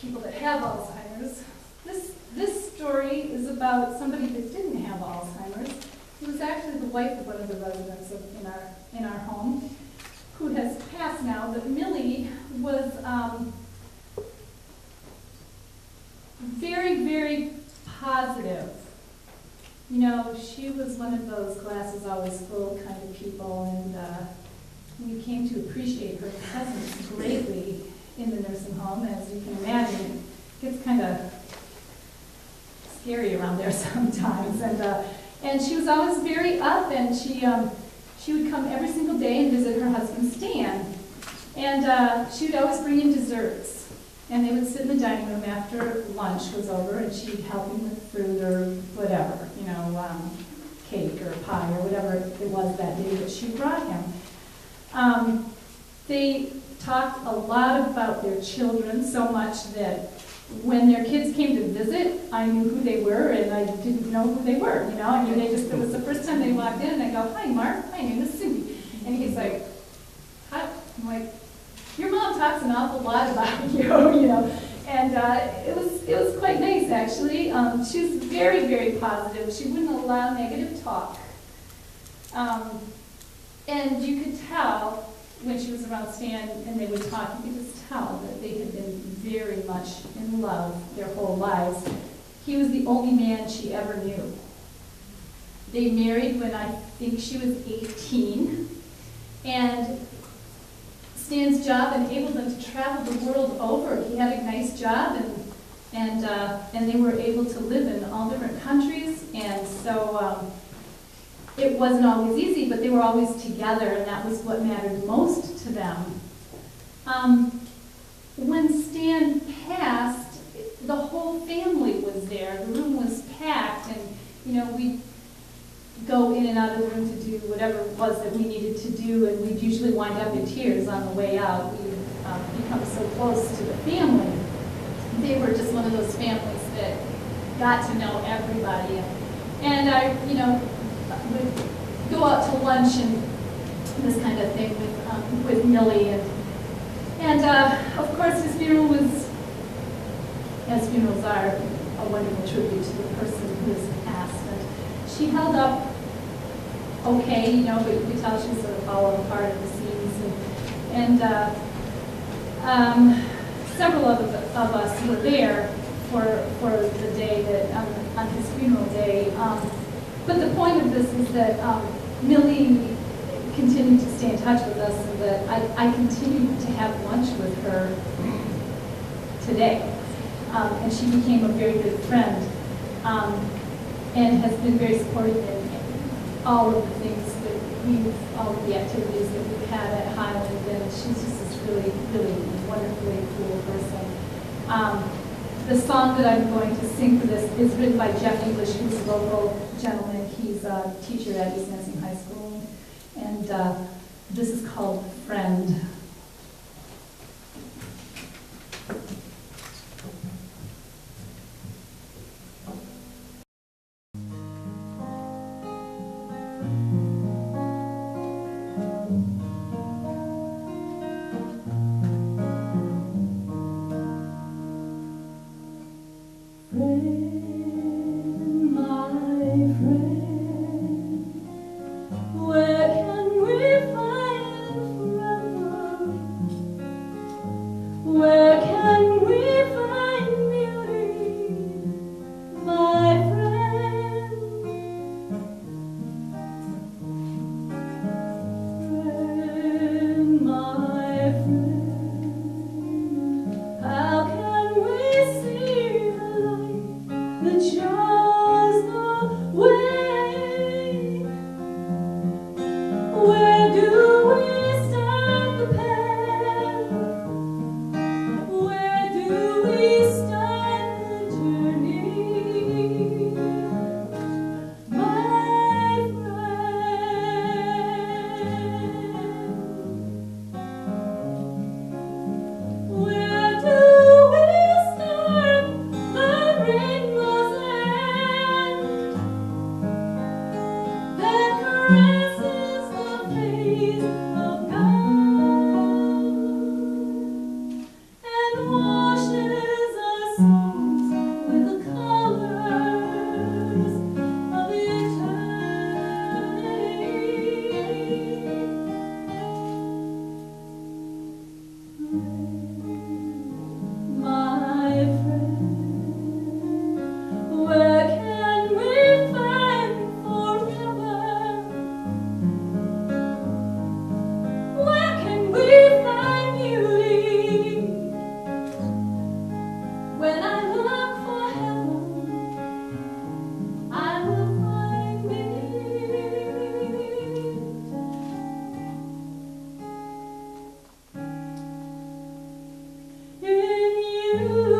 people that have Alzheimer's. This story is about somebody that didn't have Alzheimer's. It was actually the wife of one of the residents in our home, who has passed now. But Millie was very, very positive. You know, she was one of those glasses always full kind of people, and we came to appreciate her presence greatly in the nursing home. As you can imagine, it gets kind of scary around there sometimes. And she was always very up, and she would come every single day and visit her husband Stan. And she would always bring in desserts. And they would sit in the dining room after lunch was over, and she'd help him with fruit or whatever, you know, cake or pie or whatever it was that day that she brought him. They talked a lot about their children, so much that when their kids came to visit, I knew who they were, and I didn't know who they were, you know. I mean, it was the first time they walked in, and I go, "Hi, Mark, my name is Cindy." And he's like, "Hi." I'm like, "Your mom talks an awful lot about you," you know. And it was quite nice, actually. She was very, very positive. She wouldn't allow negative talk. And you could tell when she was around Stan and they would talk, you could just tell that they had been very much in love their whole lives. He was the only man she ever knew. They married when I think she was 18, and Stan's job enabled them to travel the world over. He had a nice job, and they were able to live in all different countries, and so it wasn't always easy, but they were always together, and that was what mattered most to them. When Stan passed, the whole family was there. The room was packed, and you know, we'd go in and out of the room to do whatever it was that we needed to do, and we'd usually wind up in tears on the way out. We'd become so close to the family. They were just one of those families that got to know everybody. And I, you know, would go out to lunch and this kind of thing with Millie, and of course his funeral was, as funerals are, a wonderful tribute to the person who has passed. And she held up okay, you know, but you could tell she was sort of falling apart at the seams. And several of us were there for the day that on his funeral day. But the point of this is that Millie continued to stay in touch with us, and that I continued to have lunch with her today. And she became a very good friend, and has been very supportive in all of the things that all of the activities that we've had at Highland, and she's just this really, really wonderfully cool person. The song that I'm going to sing for this is written by Jeff English, who's a local gentleman. He's a teacher at East Lansing High School, and this is called Friend. you.